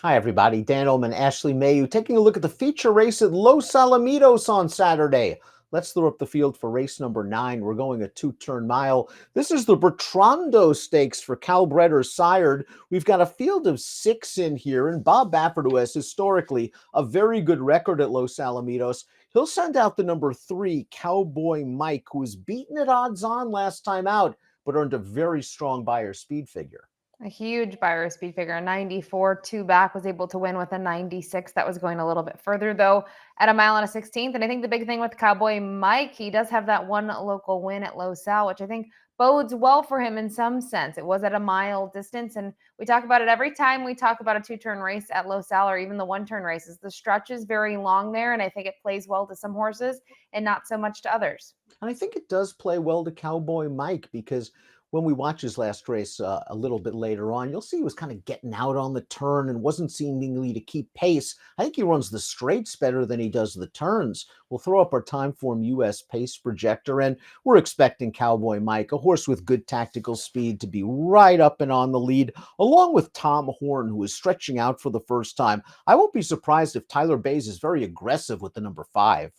Hi, everybody. Dan Oman, Ashley Mailloux, taking a look at the feature race at Los Alamitos on Saturday. Let's throw up the field for race number 9. We're going a two-turn mile. This is the Bertrando Stakes for Calbred or Sired. We've got a field of 6 in here, and Bob Baffert, who has historically a very good record at Los Alamitos, he'll send out the number 3, Cowboy Mike, who was beaten at odds on last time out, but earned a very strong Beyer speed figure. A huge Beyer speed figure, a 94, 2 back, was able to win with a 96. That was going a little bit further, though, at a mile and a 16th. And I think the big thing with Cowboy Mike, he does have that one local win at Los Al, which I think bodes well for him in some sense. It was at a mile distance, and we talk about it every time we talk about a two-turn race at Los Al or even the one-turn races. The stretch is very long there, and I think it plays well to some horses and not so much to others. And I think it does play well to Cowboy Mike because when we watch his last race a little bit later on, you'll see he was kind of getting out on the turn and wasn't seemingly to keep pace. I think he runs the straights better than he does the turns. We'll throw up our Timeform US pace projector, and we're expecting Cowboy Mike, a horse with good tactical speed, to be right up and on the lead, along with Tom Horn, who is stretching out for the first time. I won't be surprised if Tyler Bays is very aggressive with the number 5.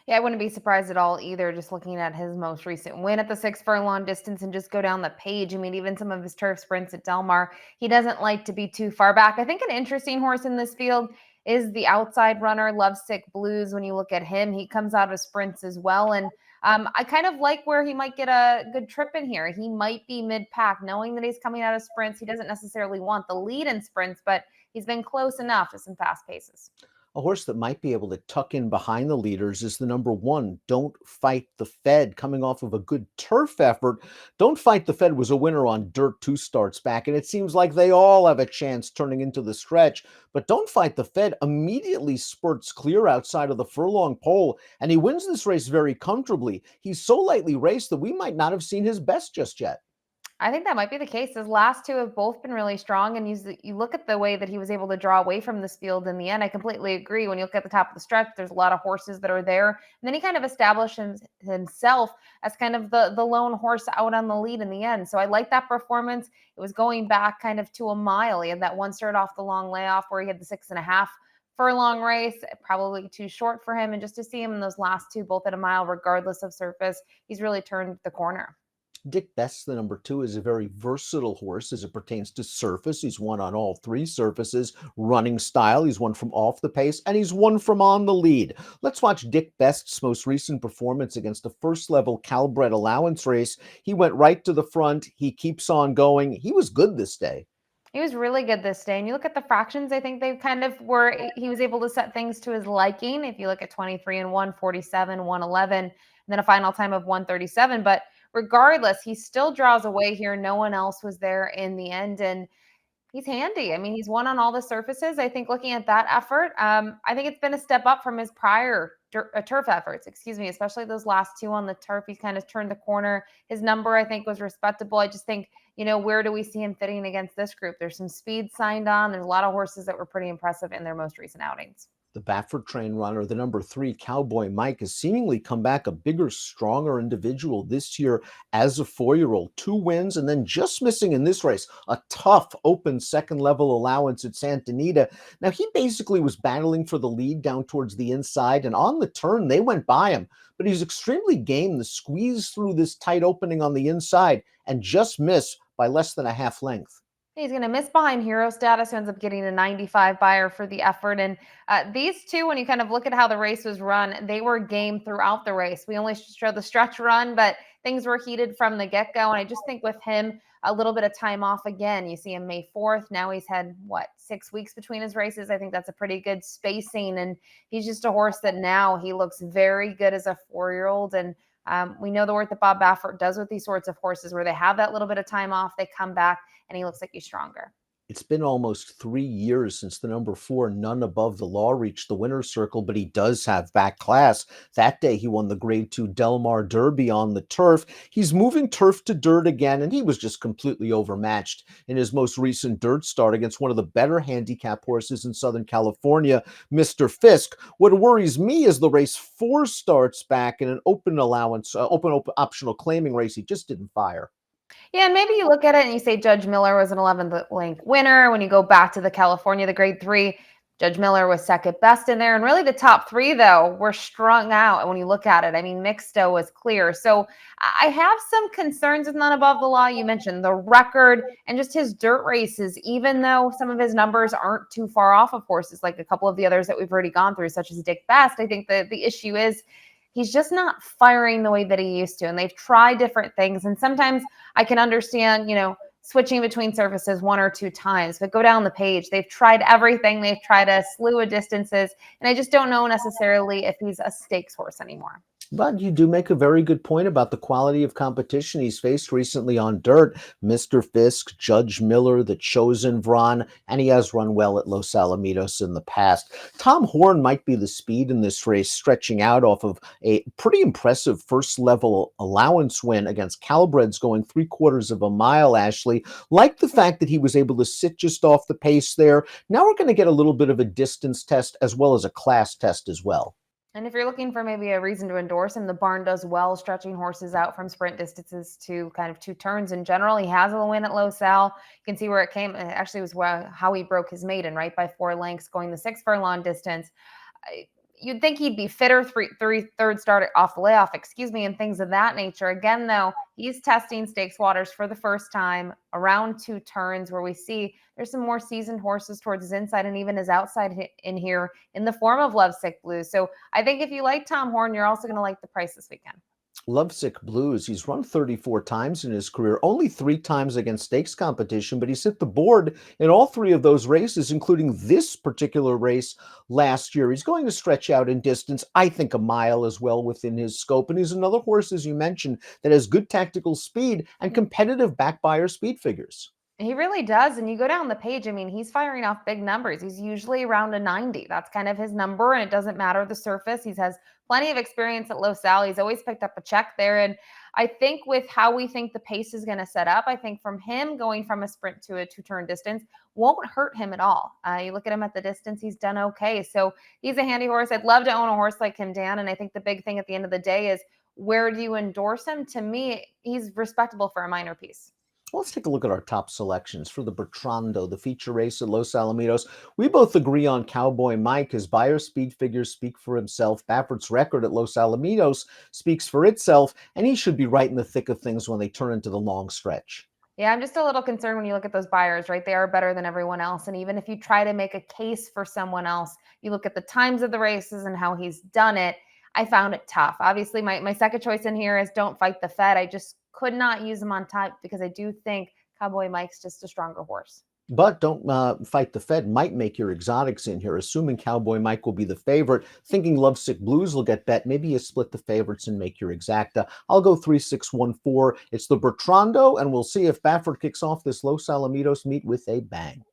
Yeah, I wouldn't be surprised at all either, just looking at his most recent win at the 6 furlong distance and just go down the page. I mean, even some of his turf sprints at Del Mar, he doesn't like to be too far back. I think an interesting horse in this field is the outside runner, Lovesick Blues. When you look at him, he comes out of sprints as well. And I kind of like where he might get a good trip in here. He might be mid-pack, knowing that he's coming out of sprints. He doesn't necessarily want the lead in sprints, but he's been close enough to some fast paces. A horse that might be able to tuck in behind the leaders is the number 1, Don't Fight the Fed, coming off of a good turf effort. Don't Fight the Fed was a winner on dirt 2 starts back, and it seems like they all have a chance turning into the stretch. But Don't Fight the Fed immediately spurts clear outside of the furlong pole, and he wins this race very comfortably. He's so lightly raced that we might not have seen his best just yet. I think that might be the case. His last two have both been really strong, and you look at the way that he was able to draw away from this field in the end. I completely agree. When you look at the top of the stretch, there's a lot of horses that are there, and then he kind of established himself as kind of the lone horse out on the lead in the end. So I like that performance. It was going back kind of to a mile. He had that one start off the long layoff where he had the 6.5 furlong race, probably too short for him. And just to see him in those last two, both at a mile, regardless of surface, he's really turned the corner. Dick Best, the number 2, is a very versatile horse as it pertains to surface. He's won on all 3 surfaces. Running style, he's won from off the pace, and he's won from on the lead. Let's watch Dick Best's most recent performance against a first-level Calbred allowance race. He went right to the front. He keeps on going. He was good this day. He was really good this day. And you look at the fractions, I think they kind of were, he was able to set things to his liking. If you look at 23 and 1, 47, 111, and then a final time of 137. But regardless, he still draws away here. No one else was there in the end. And he's handy. I mean, he's won on all the surfaces. I think looking at that effort, I think it's been a step up from his prior turf efforts, excuse me, especially those last two on the turf. He's kind of turned the corner. His number, I think, was respectable. I just think, where do we see him fitting against this group? There's some speed signed on. There's a lot of horses that were pretty impressive in their most recent outings. The Baffert train runner, the number 3, Cowboy Mike, has seemingly come back a bigger, stronger individual this year as a 4-year-old. 2 wins, and then just missing in this race, a tough open second-level allowance at Santa Anita. Now, he basically was battling for the lead down towards the inside, and on the turn, they went by him. But he's extremely game to squeeze through this tight opening on the inside and just miss by less than a half length. He's going to miss behind Hero Status, who ends up getting a 95 Beyer for the effort. And these two, when you kind of look at how the race was run, they were game throughout the race. We only showed the stretch run, but things were heated from the get-go. And I just think with him, a little bit of time off again. You see him May 4th. Now he's had, 6 weeks between his races. I think that's a pretty good spacing. And he's just a horse that now he looks very good as a 4-year-old. And we know the work that Bob Baffert does with these sorts of horses where they have that little bit of time off, they come back, and he looks like he's stronger. It's been almost 3 years since the number 4, None Above the Law, reached the winner's circle, but he does have back class. That day, he won the Grade 2 Del Mar Derby on the turf. He's moving turf to dirt again, and he was just completely overmatched in his most recent dirt start against one of the better handicap horses in Southern California, Mr. Fisk. What worries me is the race 4 starts back in an open allowance, open optional claiming race. He just didn't fire. Yeah, and maybe you look at it and you say Judge Miller was an 11th link winner. When you go back to the California, the grade 3, Judge Miller was second best in there. And really the top 3, though, were strung out when you look at it. I mean, Mixto was clear. So I have some concerns with None Above the Law. You mentioned the record and just his dirt races, even though some of his numbers aren't too far off of horses like a couple of the others that we've already gone through, such as Dick Best. I think the issue is he's just not firing the way that he used to. And they've tried different things. And sometimes I can understand, switching between surfaces 1 or 2 times, but go down the page. They've tried everything. They've tried a slew of distances. And I just don't know necessarily if he's a stakes horse anymore. But you do make a very good point about the quality of competition he's faced recently on dirt. Mr. Fisk, Judge Miller, the Chosen Vron, and he has run well at Los Alamitos in the past. Tom Horn might be the speed in this race, stretching out off of a pretty impressive first-level allowance win against Calabreds going 3/4 of a mile, Ashley. Like the fact that he was able to sit just off the pace there. Now we're going to get a little bit of a distance test as well as a class test as well. And if you're looking for maybe a reason to endorse him, the barn does well stretching horses out from sprint distances to kind of 2 turns in general. He has a win at Los Al. You can see where it came. It actually was how he broke his maiden, right, by 4 lengths, going the 6 furlong distance. You'd think he'd be fitter, third start off the layoff, and things of that nature. Again, though, he's testing stakes waters for the first time around 2 turns, where we see there's some more seasoned horses towards his inside and even his outside in here in the form of Lovesick Blues. So I think if you like Tom Horn, you're also going to like the price this weekend. Lovesick Blues, he's run 34 times in his career, only 3 times against stakes competition, but he's hit the board in all 3 of those races, including this particular race last year. He's going to stretch out in distance, I think a mile as well within his scope, and he's another horse, as you mentioned, that has good tactical speed and competitive back buyer speed figures. He really does. And you go down the page, I mean, he's firing off big numbers. He's usually around a 90. That's kind of his number. And it doesn't matter the surface. He has plenty of experience at Los Al. He's always picked up a check there. And I think with how we think the pace is going to set up, I think from him going from a sprint to a 2-turn distance won't hurt him at all. You look at him at the distance, he's done okay. So he's a handy horse. I'd love to own a horse like him, Dan. And I think the big thing at the end of the day is, where do you endorse him? To me, he's respectable for a minor piece. Let's take a look at our top selections for the Bertrando, the feature race at Los Alamitos. We both agree on Cowboy Mike. His buyer speed figures speak for himself. Baffert's record at Los Alamitos speaks for itself, and he should be right in the thick of things when they turn into the long stretch. Yeah, I'm just a little concerned when you look at those buyers, right? They are better than everyone else. And even if you try to make a case for someone else, you look at the times of the races and how he's done it. I found it tough. Obviously, my second choice in here is Don't Fight the Fed. I just could not use him on top because I do think Cowboy Mike's just a stronger horse. But Don't Fight the Fed might make your exotics in here, assuming Cowboy Mike will be the favorite. Thinking Lovesick Blues will get bet. Maybe you split the favorites and make your exacta. I'll go 3-6-1-4. It's the Bertrando, and we'll see if Baffert kicks off this Los Alamitos meet with a bang.